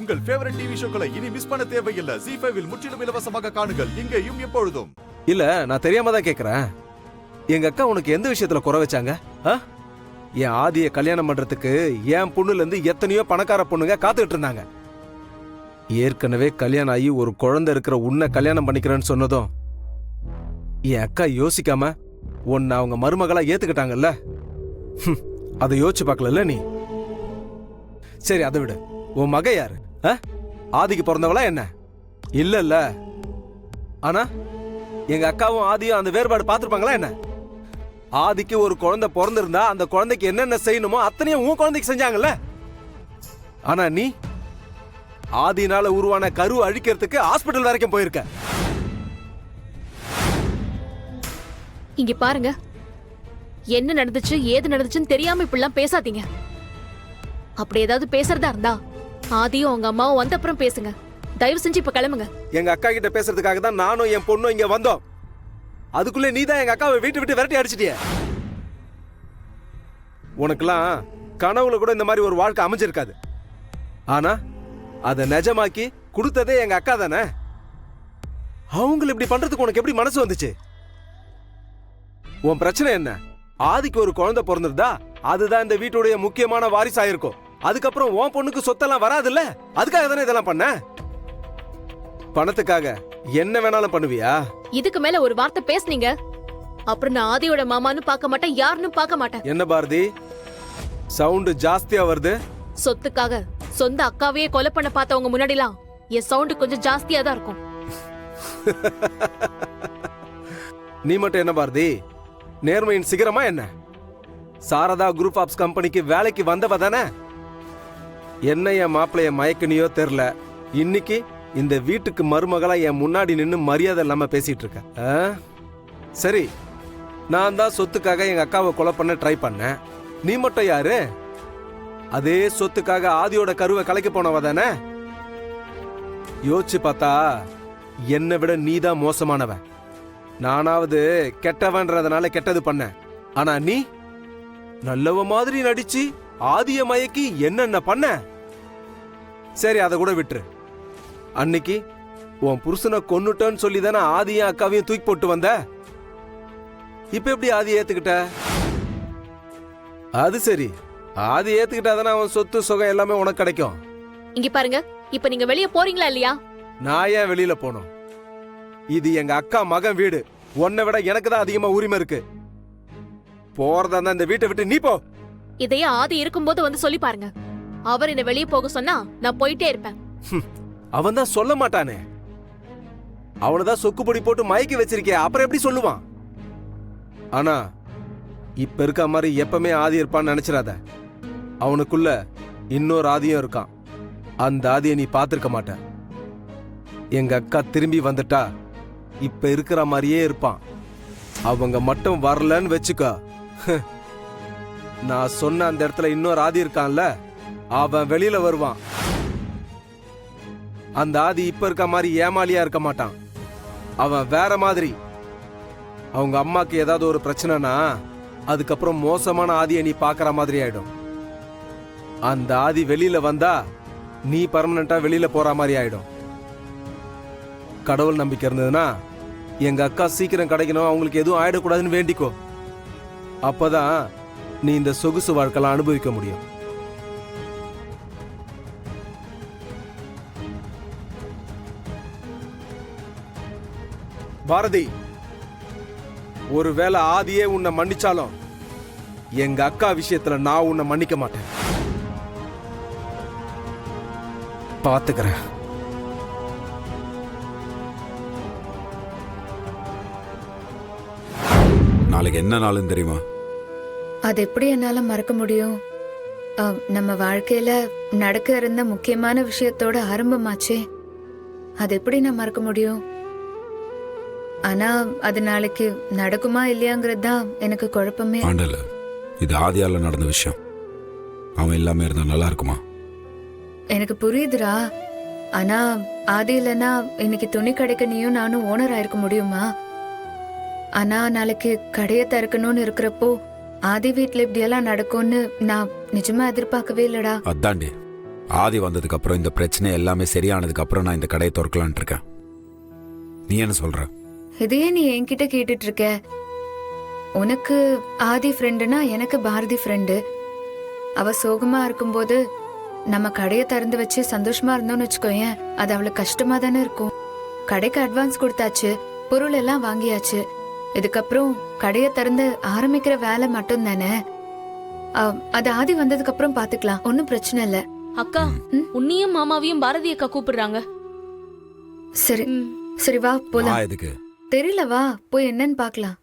உங்கள் favourite TV ஷோக்களை இனி miss பண்ண தேவையில்லை. ZEE5 இல் முற்றிலும் இலவசமாக காணுங்கள். இங்கேயும் எப்பொழுதும். இல்ல, நான் தெரியாம தான் கேக்குறேன். எங்க அக்கா உனக்கு எந்த விஷயத்துல குறை வச்சாங்க? என் ஆதிய கல்யாணம் பண்றதுக்கு என் பொண்ணுல இருந்து எத்தனையோ பணக்கார பொண்ணுங்க காத்துக்கிட்டு இருந்தாங்க. ஏற்கனவே கல்யாணம் ஆகி ஒரு குழந்தை இருக்கிற உன்னை கல்யாணம் பண்ணிக்கிறேன்னு சொன்னதும் என் அக்கா யோசிக்காம உன்னை அவங்க மருமகளா ஏத்துக்கிட்டாங்கல்ல. அதை யோசிச்சு பார்க்கல நீ. சரி, அதை விடு. உன் மக யாரு? ஆதிக்கு பிறந்தவளா என்ன? இல்ல. ஆனா எங்க அக்காவும் ஆதியும் அந்த வேறுபாடு பார்த்திருப்பாங்களா என்ன? ஆதிக்கு ஒரு குழந்தை பிறந்திருந்தா அந்த குழந்தைக்கு என்னென்ன செய்யணுமோ அத்தனையும் உன் குழந்தைக்கு செஞ்சாங்கல்ல. ஆனா நீ ஆதினால உருவான கரு அழிக்கிறதுக்கு ஹாஸ்பிட்டல் வரைக்கும் போயிருக்க. இங்க பாருங்க, என்ன நடந்துச்சு ஏது நடந்துச்சுன்னு தெரியாம இப்படிலாம் பேசாதீங்க. அப்படி ஏதாவது பேசுறதா இருந்தா ஆதியும் அவங்க அம்மாவும் வந்த அப்புறம் பேசுங்க. தயவு செஞ்சு இப்ப கிளம்புங்க. எங்க அக்கா கிட்ட பேசுறதுக்காக தான் நானும் என் பொண்ணும் இங்க வந்தோம். அதுக்குள்ளே நீ தான் எங்க அக்காவை வீட்டு விட்டு விரட்டி அடிச்சிட்டிய. உனக்கெல்லாம் கனவுல கூட இந்த மாதிரி ஒரு வாழ்க்கை அமைஞ்சிருக்காது. ஆனா அதை நிஜமாக்கி கொடுத்ததே எங்க அக்கா தானே. அவங்களை இப்படி பண்றதுக்கு உனக்கு எப்படி மனசு வந்துச்சு? உன் பிரச்சனை என்ன? ஆதிக்கு ஒரு குழந்தை பிறந்திருந்தா அதுதான் இந்த வீட்டுடைய முக்கியமான வாரிசாயிருக்கும். அதுக்கப்புறம் உன் பொண்ணுக்கு சொத்தெல்லாம் வராதுல்ல. அதுக்காக தானே இதெல்லாம் பண்ண. பணத்துக்காக என்ன வேணாலும் பண்ணுவியா? இதுக்கு மேல ஒரு வார்த்தை பேசுனீங்க அப்புறம் நான் ஆதியோட மாமான்னு பார்க்க மாட்டேன், யாருன்னு பார்க்க மாட்டேன். என்ன பாரதி, சவுண்ட் ஜாஸ்தியா வருது? சொத்துக்காக சொந்த அக்காவையே கொலை பண்ண பார்த்தவங்க முன்னாடிலாம் என் சவுண்ட் கொஞ்சம் ஜாஸ்தியா தான் இருக்கும். நீ மட்டும் என்ன பாரதி, நேர்மையின் சிகரமா என்ன? சாரதா குரூப் ஆப்ஸ் கம்பெனிக்கு வேலைக்கு வந்தவ தானே. என்ன என் மாப்பிளைய மயக்கனியோ தெரியல, இன்னைக்கு இந்த வீட்டுக்கு மருமகளா என் முன்னாடி நின்னு மரியாதை இல்லாம பேசிட்டு இருக்க. சரி, நான் தான் சொத்துக்காக எங்க அக்காவை கொலை பண்ண ட்ரை பண்ணேன். நீ மட்டும் யாரு? அதே சொத்துக்காக ஆதியோட கருவை கலைக்க போனவ தானே. யோசிச்சு பார்த்தா என்னை விட நீதான் மோசமானவன். நானாவது கெட்டவன்றதுனால கெட்டது பண்ண. ஆனா நீ நல்லவ மாதிரி நடிச்சு ஆதிய மயக்கி என்னென்ன பண்ண. சரி, அதை கூட விட்டுரு. அன்னைக்கு உன் புருஷனை கொன்னுட்டேன்னு சொல்லி தானே ஆதியும் அக்காவையும் தூக்கி போட்டு வந்த. இப்ப எப்படி ஆதி ஏத்துக்கிட்ட? அது சரி, ஆதி ஏத்துக்கிட்டாதானே அவன் சொத்து சுகம் எல்லாமே உனக்கு கிடைக்கும். இங்க பாருங்க, இப்ப நீங்க வெளிய போறீங்களா இல்லையா? நான் ஏன் வெளியில போனோம்? இது எங்க அக்கா மகன் வீடு. உன்னை விட எனக்கு தான் அதிகமா உரிமை இருக்கு. போறதா இருந்தா இந்த வீட்டை விட்டு நீ போ. இதையே ஆதி இருக்கும்போது வந்து சொல்லி பாருங்க. அவர் என்ன வெளியே போக சொன்னா நான் போயிட்டே இருப்பேன். அவன் தான் சொல்ல மாட்டானே. அவனதான் சொக்குப்பொடி போட்டு மயக்கி வச்சிருக்கே, அப்புறம் எப்படி சொல்லுவான்? ஆனா இப்ப இருக்க மாதிரி எப்பவுமே ஆதி இருப்பான்னு நினைச்சிடாத. அவனுக்குள்ள இன்னொரு ஆதியும் இருக்கான். அந்த ஆதியை நீ பார்த்திருக்க மாட்ட. எங்க அக்கா திரும்பி வந்துட்டா இப்ப இருக்கிற மாதிரியே இருப்பான். அவங்க மட்டும் வரலன்னு வச்சுக்கோ, நான் சொன்ன அந்த இடத்துல இன்னொரு ஆதி இருக்கான்ல, அவன் வெளியில வருவான். அந்த ஆதி இப்ப இருக்க மாதிரி ஏமாலியா இருக்க மாட்டான். அவன் வேற மாதிரி. அவங்க அம்மாக்கு ஏதாவது ஒரு பிரச்சனைனா அதுக்கப்புறம் மோசமான ஆதியை நீ பாக்குற மாதிரி ஆயிடும். அந்த ஆதி வெளியில வந்தா நீ பர்மனண்டா வெளியில போற மாதிரி ஆயிடும். கடவுள் நம்பிக்கை இருந்ததுன்னா எங்க அக்கா சீக்கிரம் கிடைக்கணும், அவங்களுக்கு எதுவும் ஆயிடக்கூடாதுன்னு வேண்டிக்கோ. அப்பதான் நீ இந்த சொகுசு வாழ்க்கைலாம் அனுபவிக்க முடியும். பாரதி, ஒருவேளை ஆதியே உன்னை மன்னிச்சாலும் எங்க அக்கா விஷயத்துல நான் உன்னை மன்னிக்க மாட்டேன். பாத்துக்கிறேன். நாளைக்கு என்ன நாளுன்னு தெரியுமா? அது எப்படி என்னால மறக்க முடியும்? நம்ம வாழ்க்கையில நடக்க இருந்த முக்கியமான விஷயத்தோட ஆரம்பமாச்சே. அது எப்படி நான் மறக்க முடியும்? ஆனா அது நாளைக்கு நடக்குமா இல்லையாங்கிறது தான் எனக்கு குழப்பமே. ஆண்டல, இது ஆதியால நடந்த விஷயம். அவன் எல்லாமே இருந்தா நல்லா இருக்குமா? எனக்கு புரியுதுரா. ஆனா ஆதி இல்லைன்னா இன்னைக்கு துணி கடைக்கு நீயும் நானும் ஓனர் ஆயிருக்க முடியுமா? ஆனா நாளைக்கு கடையை திறக்கணும்னு இருக்கிறப்போ ஆதி வீட்டுல இப்படியெல்லாம் நடக்கும்னு நான் நிஜமா எதிர்பார்க்கவே இல்லடா. அதாண்டி, ஆதி வந்ததுக்கு அப்புறம் இந்த பிரச்சனை எல்லாமே சரியானதுக்கு அப்புறம் நான் இந்த கடையை திறக்கலான்ட்டு இருக்கேன். நீ என்ன சொல்ற? இதையே நீ என்கிட்ட கேட்டுட்டு இருக்க? உனக்கு ஆதி ஃப்ரெண்டுனா எனக்கு பாரதி ஃப்ரெண்டு. அவ சோகமா இருக்கும்போது நம்ம கடையை திறந்து வச்சு சந்தோஷமா இருந்தோம்னு வச்சுக்கோயேன், அது அவளுக்கு கஷ்டமா தானே இருக்கும். கடைக்கு அட்வான்ஸ் கொடுத்தாச்சு, பொருள் எல்லாம் வாங்கியாச்சு. இதுக்கப்புறம் கடையை திறந்து ஆரம்பிக்கிற வேலை மட்டும் தானே. அது ஆதி வந்ததுக்கு அப்புறம் பாத்துக்கலாம், ஒன்னும் பிரச்சனை இல்ல. அக்கா, உன்னையும் மாமாவையும் பாரதி அக்கா கூப்பிடுறாங்க. சரி சரி வா போலாம். எதுக்கு தெரியல, வா போய் என்னன்னு பாக்கலாம்.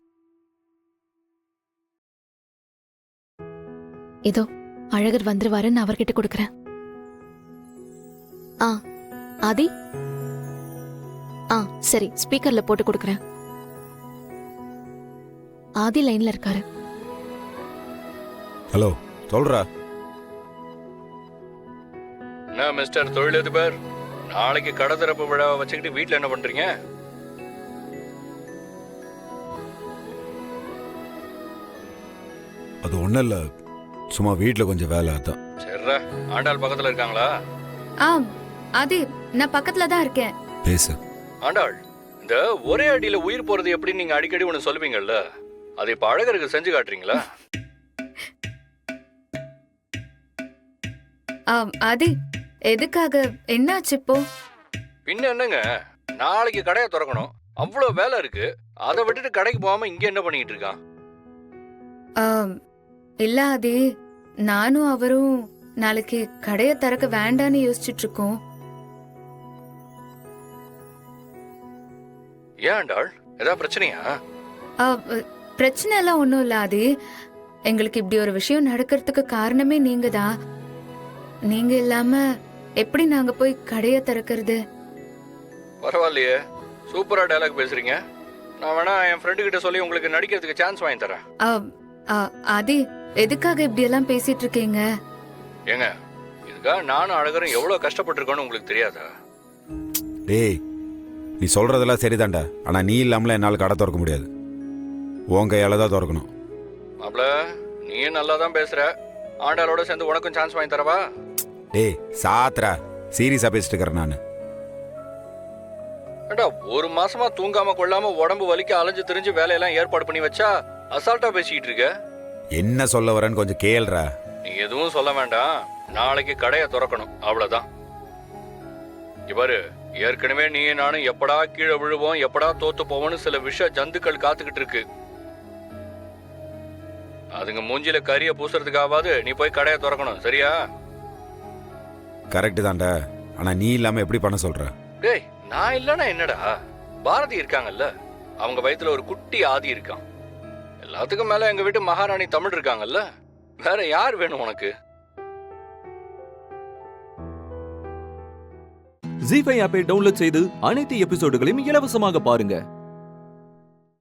இதோ அழகர் வந்துருவாரு, நான் அவர்கிட்ட கொடுக்கறேன். ஆதி, சரி, ஸ்பீக்கர்ல போட்டு கொடுக்கறேன். ஆதி லைன்ல இருக்காரு. ஹலோ, சொல்றா. என்ன மிஸ்டர் தொழிலதிபர், நாளைக்கு கடை திறப்பு விழாவை வச்சுக்கிட்டு வீட்டில் என்ன பண்றீங்க? அது ஒன்றும் இல்லை, சும்மா வீட்டில் கொஞ்சம் வேலை தான். சரிடா, ஆண்டாள் பக்கத்தில் இருக்காங்களா? ஆதி, நான் பக்கத்துல தான் இருக்கேன். பேசு. ஆண்டாள், இந்த ஒரே அடியில உயிர் போறது எப்படி நீங்க அடிக்கடி ஒன்று சொல்லுவீங்கல்ல, அதை இப்ப அழகருக்கு செஞ்சு காட்டுறீங்களா? ஆதி, எதுக்காக, என்னாச்சு இப்போ? பின்ன என்னங்க, நாளைக்கு கடையை திறக்கணும், அவ்வளோ வேலை இருக்கு. அதை விட்டுட்டு கடைக்கு போகாம இங்க என்ன பண்ணிட்டு இருக்கான்? இல்ல ஆதி, நானும் அவரும் நாளைக்கு கடையை திறக்க வேண்டான்னு யோசிச்சுட்டு இருக்கோம். ஏன் ஆண்டாள், ஏதாவது பிரச்சனையா? பிரச்சனை எல்லாம் ஒண்ணும் இல்ல ஆதி. எங்களுக்கு இப்படி ஒரு விஷயம் நடக்கிறதுக்கு காரணமே நீங்க தான். நீங்க இல்லாம எப்படி நாங்க போய் கடையை திறக்கிறது? பரவாயில்லையே, சூப்பரா டயலாக் பேசுறீங்க. நான் வேணா என் ஃப்ரெண்டு கிட்ட சொல்லி உங்களுக்கு நடிக்கிறதுக்கு சான்ஸ் வாங்கி தரேன். ஆதி, எதுக்காக இப்படி எல்லாம் பேசிட்டு இருக்கீங்க? ஏங்க, இதுக்காக நானும் அழகரும் எவ்வளவு கஷ்டப்பட்டிருக்கோன்னு உங்களுக்கு தெரியாதா? டேய், நீ சொல்றதெல்லாம் சரிதான்டா, ஆனா நீ இல்லாமல என்னால் கடை திறக்க முடியாது. உன் கையால தான் திறக்கணும். மாப்ள, நீயும் நல்லா தான் பேசுற. ஆண்டாளோட சேர்ந்து உனக்கும் சான்ஸ் வாங்கி தரவா? டேய் சாத்ரா, சீரியஸா பேசிட்டு இருக்கிறேன் நான். ஏண்டா, ஒரு மாசமா தூங்காம கொள்ளாம உடம்பு வலிக்க அலைஞ்சு திரிஞ்சு வேலையெல்லாம் ஏற்பாடு பண்ணி வச்சா அசால்ட்டா பேசிக்கிட்டு இருக்க. என்ன சொல்ல வரேன்னு கொஞ்சம் கேளுடா. நீ எதுவும் சொல்ல வேண்டாம், நாளைக்கு கடையை திறக்கணும், அவ்வளவுதான். இவரு ஏற்கனவே நீ நானும் எப்படா கீழே விழுவோம், எப்படா தோத்து போவோம்னு சில விஷ ஜந்துக்கள் காத்துக்கிட்டு இருக்கு. அதுங்க மூஞ்சில கரிய பூசுறதுக்காவது நீ போய் கடையை திறக்கணும், சரியா? கரெக்ட் தான்டா, ஆனா நீ இல்லாம எப்படி பண்ண சொல்ற? டேய், நான் இல்லனா என்னடா, பாரதி இருக்காங்கல்ல, அவங்க வயித்துல ஒரு குட்டி ஆதி இருக்கான். எல்லாத்துக்கும் மேல எங்க வீட்டு மகாராணி தமிழ் இருக்காங்கல்ல, வேற யார் வேணும் உனக்கு? ஜீ5 ஆப்பை டவுன்லோட் செய்து அனைத்து எபிசோடுகளையும் இலவசமாக பாருங்க.